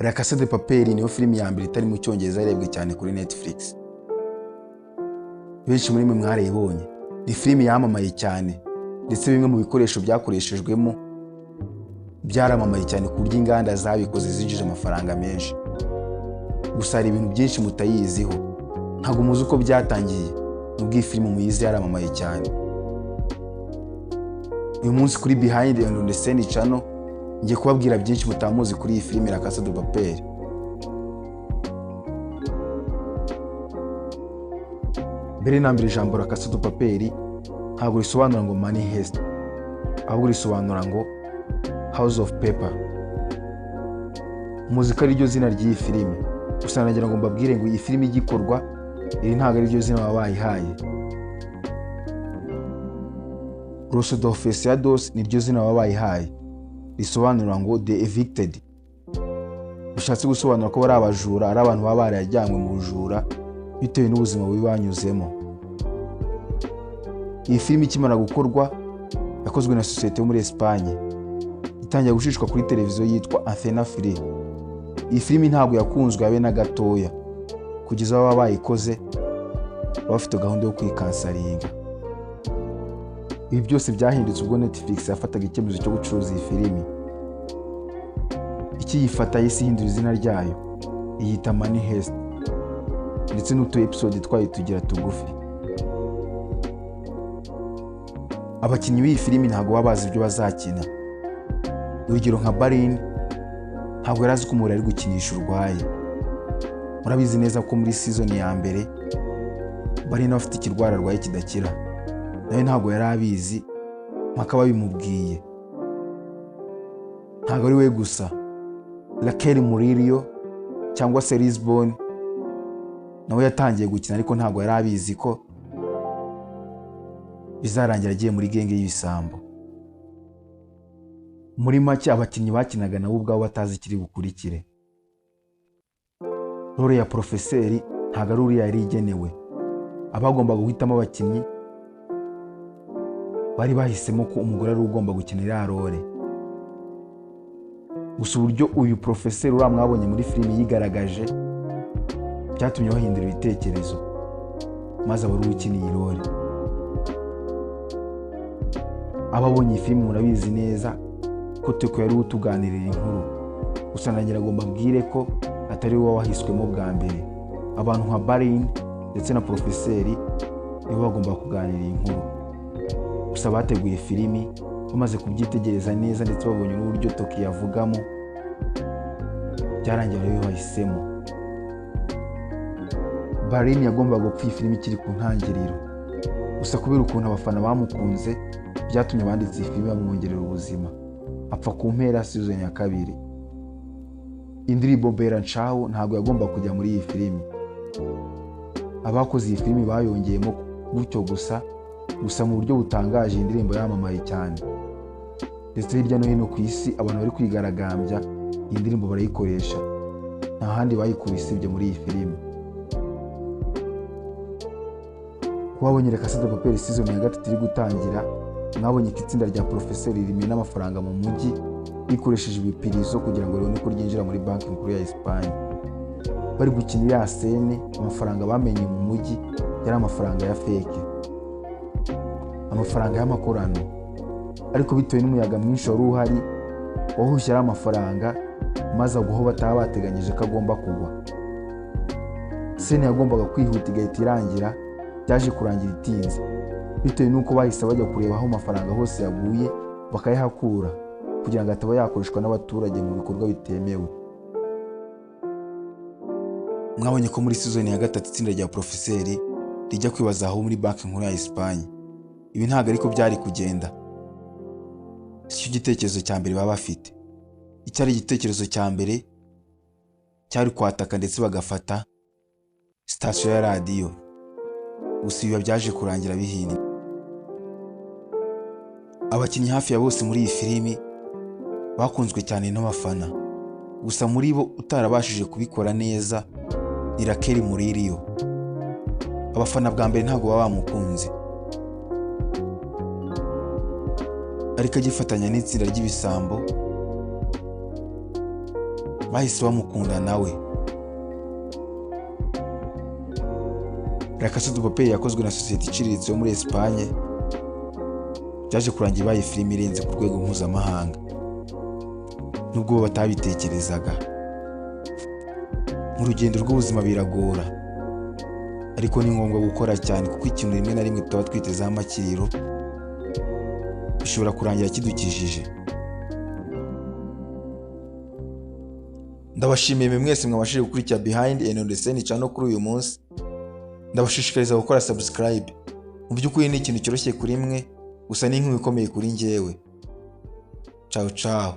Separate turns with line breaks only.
La Casa de Papel niyo filimi ya mbere itari mu Cyongereza yarebwe cyane kuri Netflix. Benshi muri mwe mwarayibonye. Ni filimi yamamaye cyane ndetse bimwe mu bikoresho byakoreshejwemo byaramamaye cyane ku buryo inganda zabikoze zinjije amafaranga menshi. Gusa hari ibintu byinshi mutayiziho. Ntabwo muzi uko byatangiye nubwo iyi filimi muyizi yaramamaye cyane. Uyu munsi kuri Behind on the Scene channel ngiye kubabwira byinshi mutamuzi kuri iyi filimi La Casa de Papel. Mbere na mbere ijambo La Casa de Papel ntabwo risobanura ngo money heist, ahubwo risobanura ngo House of Paper. Muzika ari ryo zina ry'iyi filimi. Gusa nagira ngo mbabwire ngo iyi filimi igikorwa iri ntabwo ari ryo zina baba bayihaye. Los Dorfesiados ni ryo zina baba bayihaye, risobanura ngo The Evicted. Bishatse gusobanura ko bari abajura, ari abantu baba barajyanywe mu bujura bitewe n'ubuzima bubi banyuzemo. Iyi filimi ikimara gukorwa yakozwe na sosiyete yo muri Espagne, itangiye gushishwa kuri televiziyo yitwa Antena Free. Iyi filimi ntabwo yakunzwe habe na gatoya kugeza baba bayikoze bafite gahunda yo kwikansaringa. Ibi byose byahindutse ubwo Netflix yafataga icyemezo cyo gucuruza iyi filimi. Ikiyifata yise ihindura izina ryayo iyita Money Heist, ndetse n'utu episode twayitugira tugufi. Abakinnyi b'iyi filimi ntabwo baba bazi ibyo bazakina. Urugero nka Barin ntabwo yari azi ko umubiri ari gukinisha urwaye. Murabizi neza ko muri season ya mbere Barin afite ikirwara arwaye kidakira, nawe ntabwo yari abizi mpaka babimubwiye. Ntabwo ari we gusa, Raquel Murillo cyangwa se Lisbon nawe yatangiye gukina ariko ntabwo yari abizi ko bizarangira agiye muri genge y'ibisambo. Muri make abakinnyi bakinaga nabo ubwabo batazi ikiri bukurikire. Role ya profeseri ntabwo ari uriya yari igenewe. Abagombaga guhitamo abakinnyi bari bahisemo ko umugore ari ugomba gukina iriya role. Gusa uburyo uyu profeseri uriya mwabonye muri filimi yigaragaje byatumye bahindura ibitekerezo maze abari ukina iyi role. Ababonye iyi filimi murabizi neza ko Teko yari utuganirira inkuru. Gusa nagira ngo mbabwire ko atari wowe wahiswemo bwa mbere. Abantu nka Barin ndetse na profeseri nibo bagomba kuganira iyi nkuru. Gusa bateguye filimi bamaze kubyitegereza neza ndetse babonye n'uburyo Toko yavugamo, byarangiye ariwe bahisemo. Barin yagombaga gupfa iyi filimi ikiri ku ntangiriro, gusa kubera ukuntu abafana bamukunze byatumye abanditse iyi filimi bamwongerera ubuzima, apfa ku mpera season ya kabiri. Indirimbo Bella Ciao ntabwo yagomba kujya muri iyi filimi. Abakoze iyi filimi bayongeyemo gutyo gusa mu buryo butangaje. Indirimbo yamamaye cyane ndetse hirya no hino ku isi abantu bari kwigaragambya iyi ndirimbo barayikoresha. Nta handi bayikubise ibyo muri iyi filimi. Wabonye La Casa de Papel season ya gatatu iri gutangira, mwabonye ko itsinda rya profeseri rimena amafaranga mu mujyi rikoresheje ibipirizo kugira ngo ribone ko ryinjira muri banki nkuru ya Espagne. Bari gukina iriya scene, amafaranga bamenye mu mujyi yari amafaranga ya fake, amafaranga y'amakorano. Ariko bitewe n'umuyaga mwinshi wari uhari wahushye ari amafaranga maze aguho bataba bateganyije ko agomba kugwa. Scene yagombaga kwihuta igahita irangira, byaje kurangira itinze bitewe n'uko bahise bajya kureba aho amafaranga hose yaguye bakayahakura kugira ngo ataba yakoreshwa n'abaturage mu bikorwa bitemewe. Mwabonye ko muri season ya gatatu itsinda rya profeseri rijya kwibaza aho muri banki nkuru ya Espagne. Ibi ntabwo ariko byari kugenda. Si igitekerezo cya mbere baba bafite. Icyari igitekerezo cya mbere cyari kwataka ndetse bagafata station ya radio. Gusa ibi byaje kurangira bihini. Abakinnyi hafi ya bose muri iyi filimi bakunzwe cyane n'abafana. Gusa muri bo utarabashije kubikora neza ni Raquel Murillo. Abafana bwa mbere ntabwo baba bamukunze, ariko agifatanya n'itsinda ry'ibisambo bahise bamukunda nawe. La Casa de Papel yakozwe na sosiyete iciriritse yo muri Espagne, byaje kurangira ibaye filime irenze ku rwego mpuzamahanga nubwo bo batabitekerezaga. Mu rugendo rw'ubuzima biragora, ariko ni ngombwa gukora cyane kuko ikintu rimwe na rimwe tuba twitezeho amakiriro bishobora kurangira kidukijije. Ndabashimiye mwe mwese mwabashije gukurikira Behind and on the Scene channel kuri uyu munsi. Ndabashishikariza gukora subscribe. Mu by'ukuri ni ikintu cyoroshye kuri mwe, gusa ni inkuru ikomeye kuri njyewe. Ciao ciao.